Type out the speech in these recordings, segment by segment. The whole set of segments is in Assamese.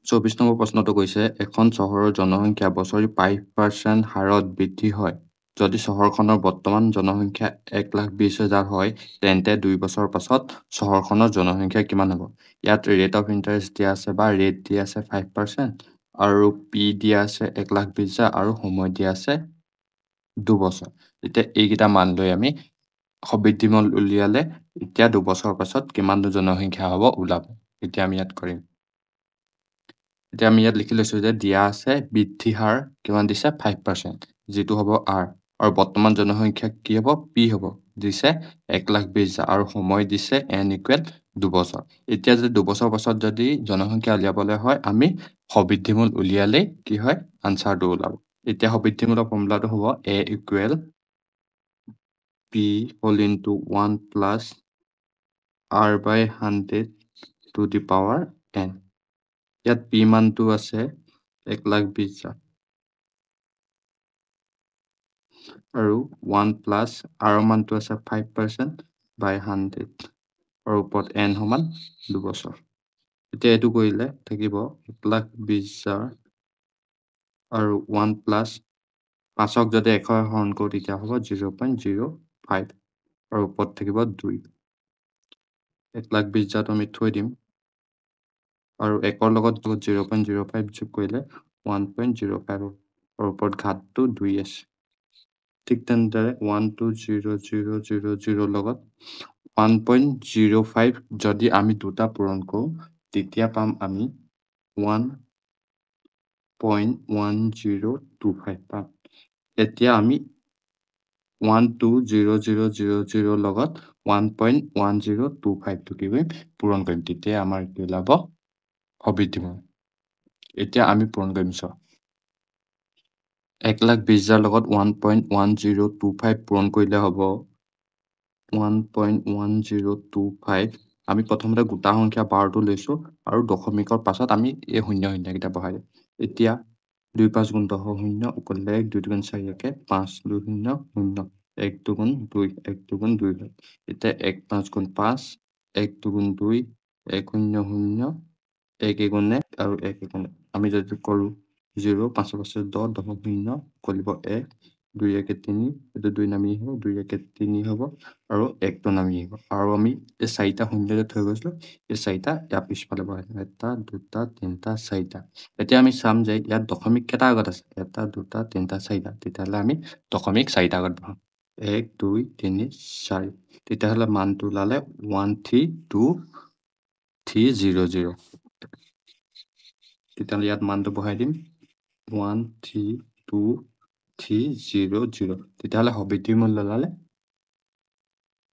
২৪ নম্বৰ প্ৰশ্নটো কৈছে, এখন চহৰৰ জনসংখ্যা বছৰি ৫% হাৰত বৃদ্ধি হয়। যদি চহৰখনৰ বৰ্তমান জনসংখ্যা ১,২০,০০০ হয়, তেন্তে ২ বছৰ পাছত চহৰখনৰ জনসংখ্যা কিমান হ'ব? ইয়াত ৰেট অফ ইণ্টাৰেষ্ট দিয়া আছে বা ৰেট দিয়া আছে 5% আৰু পি দিয়া আছে ১,২০,০০০ আৰু সময় দিয়া আছে ২ বছৰ। এতিয়া এইকেইটা মান লৈ আমি সবৃদ্ধিমূল উলিয়ালে এতিয়া ২ বছৰ পাছত কিমান জনসংখ্যা হ'ব ওলাব। এতিয়া আমি ইয়াত কৰিম। এতিয়া আমি ইয়াত লিখি লৈছোঁ যে দিয়া আছে বৃদ্ধি হাৰ কিমান দিছে 5%, যিটো হ'ব R, আৰু বৰ্তমান জনসংখ্যা কি হ'ব P হ'ব, দিছে ১,২০,০০০ আৰু সময় দিছে N = ২ বছৰ। এতিয়া যদি ২ বছৰ পাছত যদি জনসংখ্যা উলিয়াবলৈ হয়, আমি সবৃদ্ধিমূল উলিয়ালেই কি হয় আনচাৰটো ওলাব। এতিয়া সবৃদ্ধিমূলৰ ফৰ্মুলাটো হ'ব A = P whole into 1 plus R/100⁴ ইয়াত P মানটো আছে ১,২০,০০০ আৰু 1 প্লাছ R মানটো আছে 5% by 100 আৰু ওপৰত N সমান ২ বছৰ। এতিয়া এইটো কৰিলে থাকিব ১,২০,০০০ আৰু 1 প্লাছ ৫ক যদি ১০০ হৰণ কৰোঁ তেতিয়া হ'ব 0.05 আৰু ওপৰত থাকিব ২। ১,২০,০০০টো আমি থৈ দিম আৰু ১ৰ লগত 0.05 যোগ কৰিলে 1.05 আৰু ওপৰত ঘাতটো ২ আছে। ঠিক তেনেদৰে 120,000 লগত 1.05 যদি আমি দুটা পূৰণ কৰোঁ তেতিয়া পাম আমি 1.1025 পাম। এতিয়া আমি 120,000 লগত 1.1025টো কি কৰিম পূৰণ কৰিম, তেতিয়া আমাৰ কি ওলাব সবৃদ্ধিমূল। এতিয়া আমি পূৰণ কৰিম চাওঁ। ১,২০,০০০ লগত 1.1025 পূৰণ কৰিলে হ'ব 1.1025। আমি প্ৰথমতে গোটা সংখ্যা ১২টো লৈছোঁ আৰু দশমিকৰ পাছত আমি এই শূন্য শূন্যকেইটা বহাই দিম। এতিয়া ২ × ৫ = ১০ শূন্য, ওপৰলৈ ১, ২ × ২ = ৪, ৫, ২ শূন্য, ০, ১, ২ × ২, ১, ২ × ২ হয়। এতিয়া ১, ৫ × ৫, ১, ২ × ২, ১, ০, ০, ১, ১, ১ আৰু ১, ১, ১। আমি যদি কৰোঁ 0, ৫ৰ পাছত ১০, ১০, ০, কৰিব ১, ২, ১, ৩, এইটো ২ নামি আহিব, ২, ১, ৩ হ'ব আৰু ১টো নামি আহিব। আৰু আমি এই ৪টা শূন্য যে থৈ গৈছিলোঁ, এই ৪টা ইয়াৰ পিছফালে বহাই দিম। ১, ২, ৩, ৪। এতিয়া আমি চাম যে ইয়াত দশমিক কেইটা আগত আছে ১, ২, ৩, ৪। তেতিয়াহ'লে আমি দশমিক ৪টা আগত বহাম। ১, ২, ৩, ৪। তেতিয়াহ'লে মানটো ওলালে 132,300। তেতিয়াহ'লে ইয়াত মানটো বহাই দিম 132,300। তেতিয়াহ'লে সবৃদ্ধিমূল ওলালে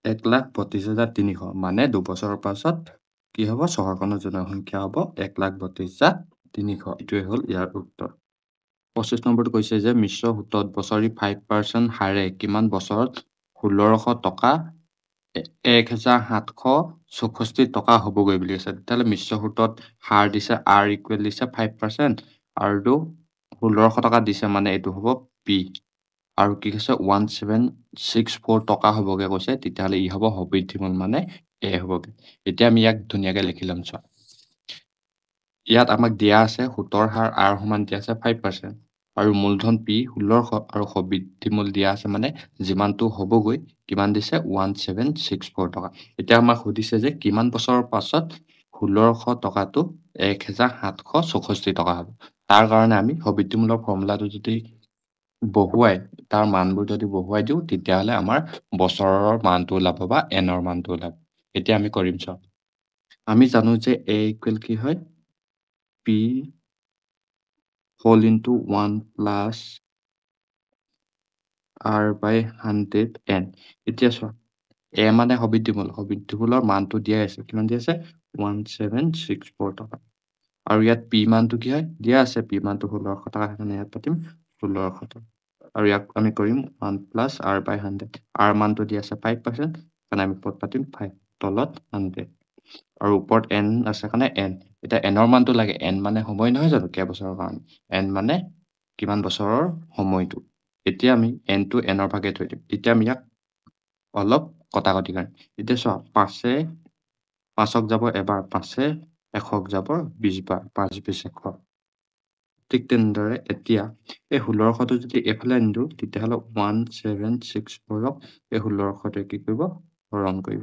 ১,৩২,৩০০, মানে ২ বছৰৰ পাছত কি হ'ব চহৰখনৰ জনসংখ্যা হ'ব ১,৩২,৩০০। এইটোৱে হ'ল ইয়াৰ উত্তৰ। ২৫ নম্বৰটো কৈছে যে মিশ্ৰ সুতত বছৰি 5% হাৰে কিমান বছৰত ১,৬০০ টকা ১,৭৬৪ টকা হ'বগৈ বুলি কৈছে। তেতিয়াহ'লে মিশ্ৰ সুতত হাৰ দিছে R = দিছে 5% আৰু ১,৬০০ টকা দিছে, মানে এইটো হ'ব P, আৰু কি কৈছে 1,764 টকা হ'বগৈ কৈছে, তেতিয়াহ'লে ই হ'ব সবৃদ্ধিমূল, মানে A হ'বগৈ। এতিয়া আমি ইয়াক ধুনীয়াকৈ লিখি ল'ম চোৱা। ইয়াত আমাক দিয়া আছে সুতৰ হাৰ R সমান দিয়া আছে 5% আৰু মূলধন P ১,৬০০ আৰু সবৃদ্ধিমূল দিয়া আছে, মানে যিমানটো হ'বগৈ কিমান দিছে 1,764 টকা। এতিয়া আমাক সুধিছে যে কিমান বছৰৰ পাছত ১,৬০০ টকাটো ১,৭৬৪ টকা হ'ব। তাৰ কাৰণে আমি সবৃদ্ধিমূলৰ ফৰ্মুলাটো যদি তাৰ মানবোৰ যদি বহুৱাই দিওঁ তেতিয়াহ'লে আমাৰ বছৰৰ মানটো ওলাব বা Nৰ মানটো ওলাব। এতিয়া আমি কৰিম চাওঁ। আমি জানো যে A = কি হয় P whole into 1 plus R/100N। এতিয়া চোৱা A মানে সবৃদ্ধিমূলৰ মানটো দিয়াই আছে, কিমান দিয়া আছে 1,764 টকা, আৰু ইয়াত P মানটো কি হয় দিয়া আছে, P মানটো ১,৬০০ টকা, সেইকাৰণে ইয়াত পাতিম ১,৬০০ টকা, আৰু ইয়াক আমি কৰিম 1 plus R/100। R মানটো দিয়া আছে 5%, সেইকাৰণে আমি ওপৰত পাতিম 5, তলত 100 আৰু ওপৰত N আছে কাৰণে N। এতিয়া Nৰ মানটো লাগে, N মানে সময় নহয় জানো, কেইবছৰৰ কাৰণে, N মানে কিমান বছৰৰ সময়টো। এতিয়া আমি Nটো Nৰ ভাগে থৈ দিম। এতিয়া আমি ইয়াক অলপ কটাকটি কৰিম। এতিয়া চোৱা ৫ক যাব এবাৰ, ৫ এশক যাব 20 বাৰ, 5 20 এশ। ঠিক তেনেদৰে এতিয়া এই 1600টো যদি এইফালে আনি দিওঁ, তেতিয়াহ'লে 1764ক এই 1600টোৱে কি কৰিব? হৰণ কৰিব।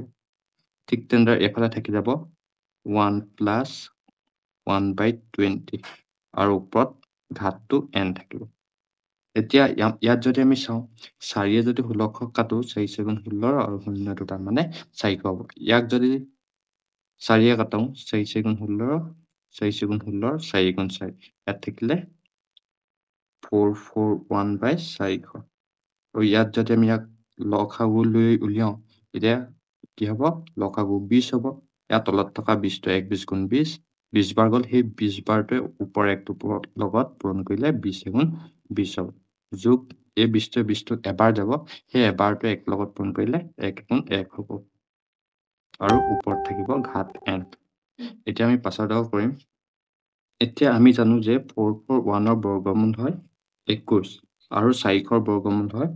ঠিক তেনেদৰে এইফালে থাকি যাব 1 প্লাছ 1/20 আৰু ওপৰত ঘাতটো n থাকিব। এতিয়া ইয়াত যদি আমি চাওঁ, 4য়ে যদি 1600 কাটো, 4 4 গুণ 16 আৰু 0 দুটা মানে 400 হ'ব। ইয়াক যদি 4য়ে কাটোঁ, 4 4 গুণ 16, 4 4 গুণ 16, 4 গুণ 4, ইয়াত থাকিলে 441/400। আৰু ইয়াত যদি আমি ইয়াক লসাগু লৈ উলিয়াওঁ, তেতিয়া কি হ'ব? লসাগু 20 হ'ব। ইয়াৰ তলত থকা 20টো 1 20 গুণ 20, 20 বাৰ গ'ল। সেই 20 বাৰটোৱে ওপৰ একটোৰ লগত পূৰণ কৰিলে 20 গুণ 20 হ'ব। যোগ এই 20টোৱে 20টোক এবাৰ যাব, সেই এবাৰটোৱে 1 লগত পূৰণ কৰিলে 1 গুণ 1 হ'ব। আৰু ওপৰত থাকিব ঘাত n। এতিয়া আমি পাছৰ দৰে কৰিম। এতিয়া আমি জানো যে 441ৰ বৰ্গমূল হয় 21 আৰু 400ৰ বৰ্গমূল হয়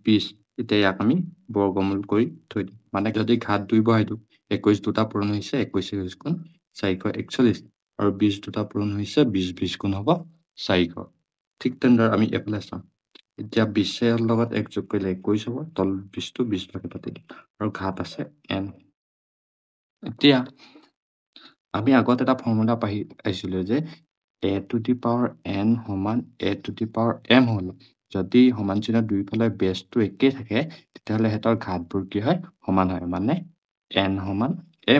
20। এতিয়া ইয়াক আমি বৰ্গমূল কৰি থৈ দিম। মানে যদি ঘাত 2 বহাই দিওঁ, 21 দুটা পূৰণ হৈছে 21 21 গুণ 441 আৰু 20 দুটা পূৰণ হৈছে 20 20 গুণ হ'ব 400। ঠিক তেনেদৰে আমি এইফালে চাম। এতিয়া 20ৰ লগত 1 যোগ কৰিলে 21 হ'ব। তল 20টো 20 ভাগে পাতি দিম আৰু ঘাত আছে n। এতিয়া আমি আগত এটা ফৰ্মুলা পাইছিলোঁ যে a to the power n সমান a to the power m হ'ল। যদি সমান চিহ্ন দুয়োফালে বেছটো একেই থাকে, তেতিয়াহ'লে সিহঁতৰ ঘাতবোৰ কি হয়? সমান হয়। মানে n সমান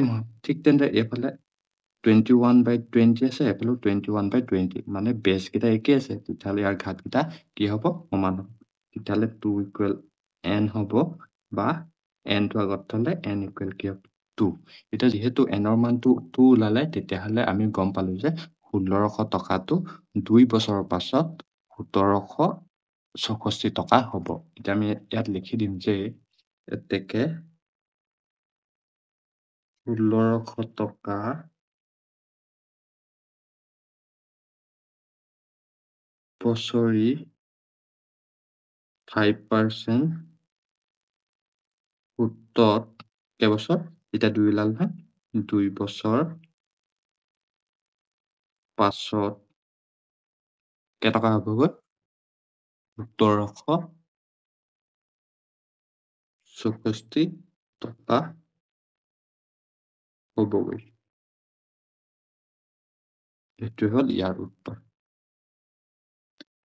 m হয়। ঠিক তেনেদৰে এইফালে 21/20 আছে, এইফালেও 21/20, মানে বেছকেইটা একেই আছে। তেতিয়াহ'লে ইয়াৰ ঘাতকেইটা কি হ'ব? সমান হ'ব। তেতিয়াহ'লে 2 = n হ'ব, বা nটো আগত থ'লে n = কি হ'ব? 2। এতিয়া যিহেতু n ৰ মানটো 2 ওলালে, তেতিয়াহ'লে আমি গম পালো যে 1600 টকাটো 2 বছৰৰ পাছত 1764 টকা হ'ব। এতিয়া আমি ইয়াত লিখি দিম যে এতেকে 1600 টকা বছৰি 5% সুতত কেইবছৰ? এতিয়া 2 ওলাল নহয়, 2 বছৰ পাছত কেইটকা হ'বগৈ? 1764 টকা হ'বগৈ। এইটোৱে হ'ল ইয়াৰ উত্তৰ।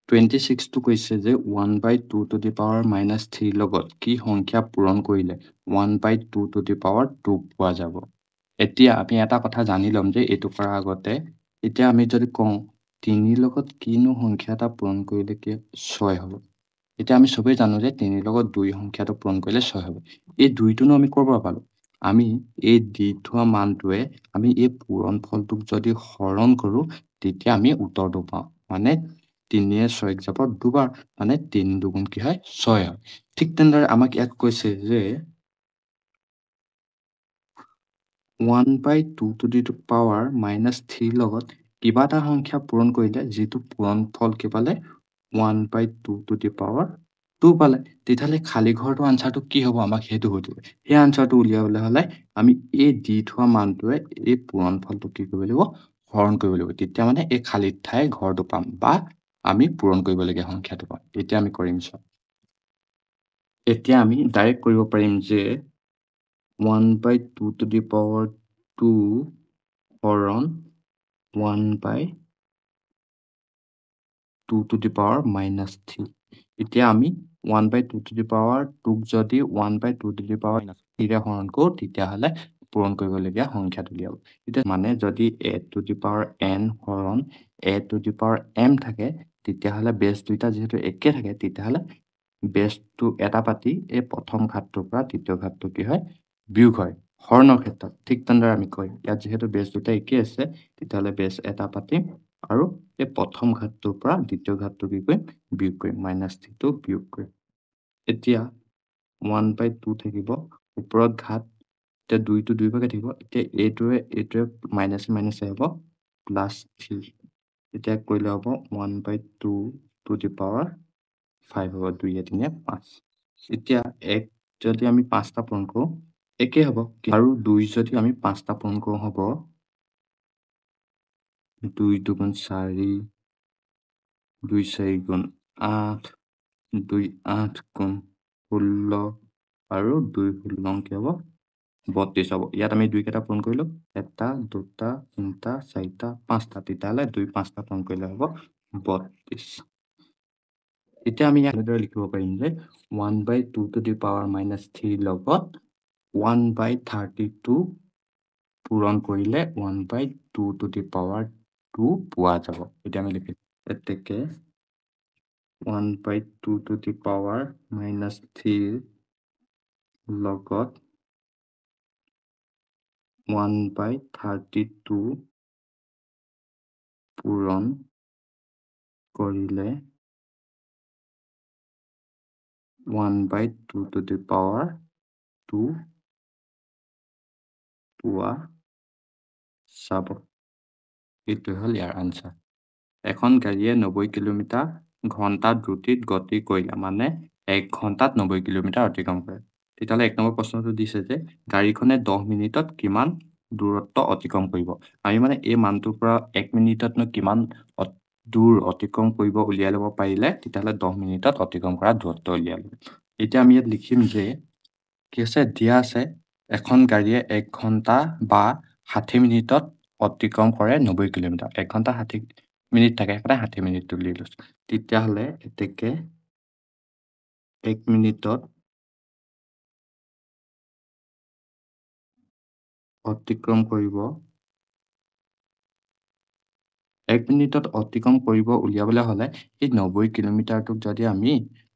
26টো কৈছে যে 1/2 টু দি পাৱাৰ -3 লগত কি সংখ্যা পূৰণ কৰিলে 1/2 টু দি পাৱাৰ 2 পোৱা যাব। এতিয়া আমি এটা কথা জানি ল'ম যে এইটো কৰাৰ আগতে, এতিয়া আমি যদি কওঁ 3 লগত কিনো সংখ্যা এটা পূৰণ কৰিলে কি 6 হ'ব। এতিয়া আমি চবেই জানো যে 3 লগত 2 সংখ্যাটো পূৰণ কৰিলে 6 হ'ব। এই 2টোনো আমি ক'ৰ পৰা পালোঁ? আমি এই দি থোৱা মানটোৱে আমি এই পূৰণ ফলটোক যদি হৰণ কৰোঁ, তেতিয়া আমি উত্তৰটো পাওঁ। মানে 3য়ে 6ক যাব 2 বাৰ, মানে 3 দুগুণ কি হয়? 6 হয়। ঠিক তেনেদৰে আমাক ইয়াত কৈছে যে 1/2 টু দি পাৱাৰ -3 লগত কিবা এটা সংখ্যা পূৰণ কৰিলে, যিটো পূৰণ ফল কি পালে? 1/2 টু দি পাৱাৰ 2 পালে। তেতিয়াহ'লে খালী ঘৰটোৰ আনচাৰটো কি হ'ব? আমাক সেইটো সুধিব। সেই আনচাৰটো উলিয়াবলৈ হ'লে আমি এই দি থোৱা মানটোৱে এই পূৰণ ফলটো কি কৰিব লাগিব? হৰণ কৰিব লাগিব। তেতিয়া মানে এই খালী ঠাই ঘৰটো পাম, বা আমি পূৰণ কৰিবলগীয়া সংখ্যাটো পাম। এতিয়া আমি কৰিম চাওঁ। এতিয়া আমি ডাইৰেক্ট কৰিব পাৰিম যে 1/2 টু দি পাৱাৰ 2 হৰণ 1/2 টু দি পাৱাৰ -3। এতিয়া আমি 1/2 টু দি পাৱাৰ 2ক যদি 1/2 টু দি পাৱাৰ -3ৰে হৰণ কৰোঁ, তেতিয়াহ'লে পূৰণ কৰিবলগীয়া সংখ্যাটো উলিয়াব। এতিয়া মানে যদি a to the power n হৰণ a to the power m থাকে, তেতিয়াহ'লে বেছ দুইটা যিহেতু একে থাকে, তেতিয়াহ'লে বেছটো এটা পাতি এই প্ৰথম ঘাতটোৰ পৰা দ্বিতীয় ঘাতটো কি হয়? বিয়োগ হয়। হৰণৰ ক্ষেত্ৰত ঠিক তেনেদৰে আমি কৰিম। ইয়াত যিহেতু বেছ দুটা একেই আছে, তেতিয়াহ'লে বেছ এটা পাতিম আৰু এই প্ৰথম ঘাতটোৰ পৰা দ্বিতীয় ঘাতটো কি কৰিম? বিয়োগ কৰিম। -3টো বিয়োগ কৰিম। এতিয়া 1/2 থাকিব, ওপৰত ঘাত, এতিয়া 2টো 2 ভাগে থাকিব। এতিয়া এইটোৱে মাইনাছে হ'ব +3। এতিয়া কৰিলে হ'ব 1/2 টু দি পাৱাৰ 5 হ'ব। 2 য়ে 3 য়ে 5। এতিয়া 1 যদি আমি 5টা পূৰণ কৰোঁ, একেই হ'ব। আৰু 2 যদি আমি 5টা পূৰণ কৰোঁ, হ'ব 2 দুগুণ 4, 2 4 গুণ 8, 2 8 গুণ 16 আৰু 2 16 কি হ'ব 32 হ'ব। ইয়াত আমি 2 কেইটা পূৰণ কৰিলোঁ 1 2 3 4 5টা, তেতিয়াহ'লে 2 5টা পূৰণ কৰিলে হ'ব 32। এতিয়া আমি ইয়াত এনেদৰে লিখিব পাৰিম যে 1/2 to the power minus 3 লগত 1/32 পূৰণ কৰিলে 1/2 to the power 2 পোৱা যাব। এতিয়া আমি লিখিম এতেকে 1/2 to the power minus 3 লগত 1/32 পূৰণ কৰিলে 1/2 to the power 2 পোৱা যাব। এইটো হ'ল ইয়াৰ আনচাৰ। এখন গাড়ীয়ে 90 কিলোমিটাৰ ঘণ্টা দ্ৰুতিত গতি কৰিলে, মানে 1 ঘণ্টাত 90 কিলোমিটাৰ অতিক্ৰম কৰে। তেতিয়াহ'লে 1 নম্বৰ প্ৰশ্নটো দিছে যে গাড়ীখনে 10 মিনিটত কিমান দূৰত্ব অতিক্ৰম কৰিব। আমি মানে এই মানটোৰ পৰা 1 মিনিটতনো কিমান দূৰ অতিক্ৰম কৰিব উলিয়াই ল'ব পাৰিলে তেতিয়াহ'লে 10 মিনিটত অতিক্ৰম কৰা দূৰত্ব উলিয়াই ল'ব। এতিয়া আমি ইয়াত লিখিম যে কি আছে দিয়া আছে এখন গাড়ীয়ে 1 ঘণ্টা বা 60 মিনিটত অতিক্ৰম কৰে 90 কিলোমিটাৰ। 1 ঘণ্টা 60 মিনিট থাকে, সেইকাৰণে 60 মিনিট তুলি লৈছোঁ। তেতিয়াহ'লে এতেকে 1 মিনিটত অতিক্ৰম কৰিব 1 মিনিটত অতিক্ৰম কৰিব উলিয়াবলৈ হ'লে এই 90 কিলোমিটাৰটোক যদি আমি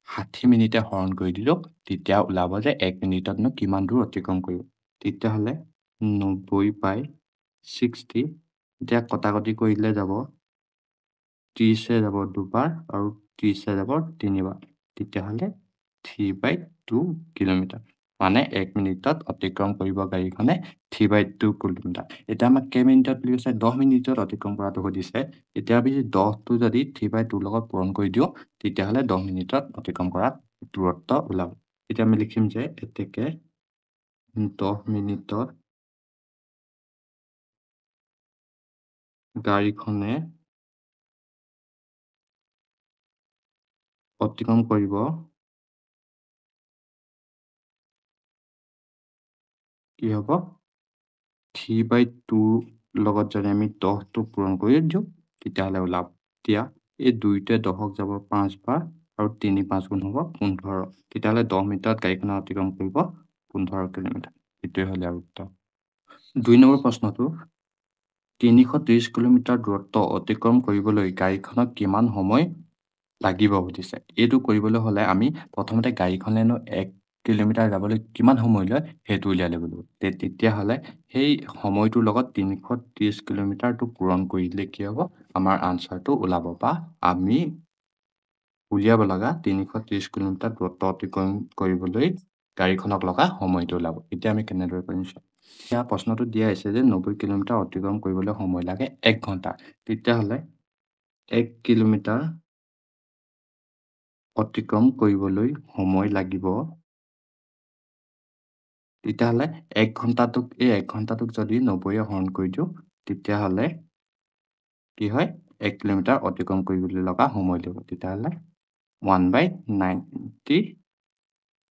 60 মিনিটে হৰণ কৰি দিলোঁ তেতিয়া ওলাব যে 1 মিনিটতনো কিমান দূৰ অতিক্ৰম কৰিব। তেতিয়াহ'লে 90/60 এতিয়া কটাকটি কৰিলে যাব 30 যাব দুবাৰ আৰু 30 যাব 3বাৰ। তেতিয়াহ'লে 3/2 কিলোমিটাৰ, মানে 1 মিনিটত অতিক্ৰম কৰিব গাড়ীখনে 3/2 কিলোমিটাৰ। এতিয়া আমাক কেই মিনিটত বুলি কৈছে 10 মিনিটত অতিক্ৰম কৰাটো সুধিছে। এতিয়া আমি 10টো যদি 3/2 লগত পূৰণ কৰি দিওঁ তেতিয়াহ'লে 10 মিনিটত অতিক্ৰম কৰা দূৰত্ব ওলাব। এতিয়া আমি লিখিম যে এতেকে 10 মিনিটত গাড়ীখনে অতিক্ৰম কৰিব কি হ'ব 3/2 লগত যদি আমি 10টো পূৰণ কৰি দিওঁ তেতিয়াহ'লে ওলাব। এতিয়া এই 2টোৱে 10ক যাব 5 বাৰ আৰু 3 5 গুণ হ'ব 15। তেতিয়াহ'লে 10 মিনিটত গাড়ীখনে অতিক্ৰম কৰিব 15 কিলোমিটাৰ। এইটোৱে হ'ল ইয়াৰ উত্তৰ। 2 নম্বৰ প্ৰশ্নটো 330 কিলোমিটাৰ দূৰত্ব অতিক্ৰম কৰিবলৈ গাড়ীখনক কিমান সময় লাগিব সুধিছে। এইটো কৰিবলৈ হ'লে আমি প্ৰথমতে গাড়ীখনেনো 1 কিলোমিটাৰ যাবলৈ কিমান সময় লয় সেইটো উলিয়াই ল'ব লাগিব। তেতিয়াহ'লে সেই সময়টোৰ লগত 330 কিলোমিটাৰটো পূৰণ কৰি দিলে কি হ'ব আমাৰ আনচাৰটো ওলাব, বা আমি উলিয়াব লগা 330 কিলোমিটাৰ দূৰত্ব অতিক্ৰম কৰিবলৈ গাড়ীখনক লগা সময়টো ওলাব। এতিয়া আমি কেনেদৰে কৰিম চাওঁ। এতিয়া প্ৰশ্নটো দিয়া হৈছে যে 90 কিলোমিটাৰ অতিক্ৰম কৰিবলৈ সময় লাগে 1 ঘণ্টা। তেতিয়াহ'লে 1 কিলোমিটাৰ অতিক্ৰম কৰিবলৈ সময় লাগিব, তেতিয়াহ'লে 1 ঘণ্টাটোক এই 1 ঘণ্টাটোক যদি 90ৰে হৰণ কৰি দিওঁ তেতিয়াহ'লে কি হয় 1 কিলোমিটাৰ অতিক্ৰম কৰিবলৈ লগা সময় লাগিব। তেতিয়াহ'লে 1/90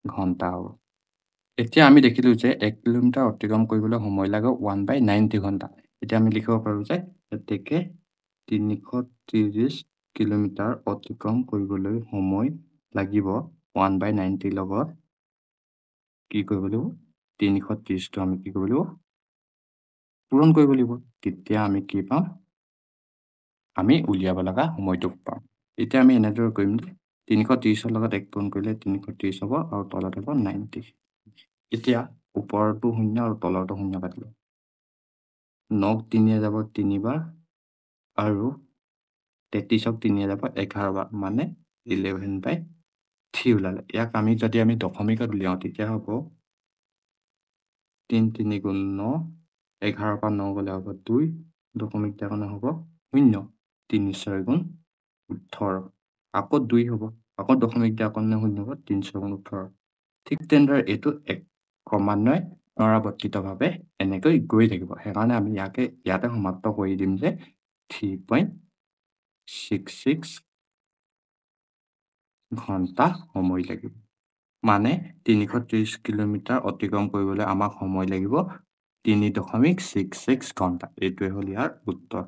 ঘণ্টা হ'ব। এতিয়া আমি দেখিলোঁ যে 1 কিলোমিটাৰ অতিক্ৰম কৰিবলৈ সময় লাগে 1/90 ঘণ্টা। এতিয়া আমি লিখিব পাৰোঁ যে এতেকে 330 কিলোমিটাৰ অতিক্ৰম কৰিবলৈ সময় লাগিব 1/90 লগত কি কৰিব লাগিব 330টো আমি কি কৰিব লাগিব পূৰণ কৰিব লাগিব। তেতিয়া আমি কি পাম আমি উলিয়াব লগা সময়টো পাম। এতিয়া আমি এনেদৰে কৰিম 330ৰ লগত 1 পূৰণ কৰিলে 330 হ'ব আৰু তলত হ'ব 90। এতিয়া ওপৰতো 0 আৰু তলৰটো 0 কাটিলোঁ। 9ক 3য়ে যাব 3বাৰ আৰু 33ক 3য়ে যাব 11 বাৰ, মানে 11/3 ওলালে। ইয়াক আমি যদি দশমিকত উলিয়াওঁ তেতিয়া হ'ব 3 3 গুণ 9, 11 পৰা 9 গ'লে হ'ব 2, দশমিক দিয়াৰ কাৰণে হ'ব 0, 3 4 গুণ 18, আকৌ 2 হ'ব, আকৌ দশমিক দিয়াৰ কাৰণে 0 হ'ব, 3 4 গুণ 18। ঠিক তেনেদৰে এইটো ক্ৰমান্বয়ে পুনৰাৱৰ্তিতভাৱে এনেকৈ গৈ থাকিব। সেইকাৰণে আমি ইয়াতে সমাপ্ত কৰি দিম যে 3.66 ঘণ্টা সময় লাগিব। মানে 330 কিলোমিটাৰ অতিক্ৰম কৰিবলৈ আমাক সময় লাগিব 3.66 ঘণ্টা। এইটোৱে হ'ল ইয়াৰ উত্তৰ।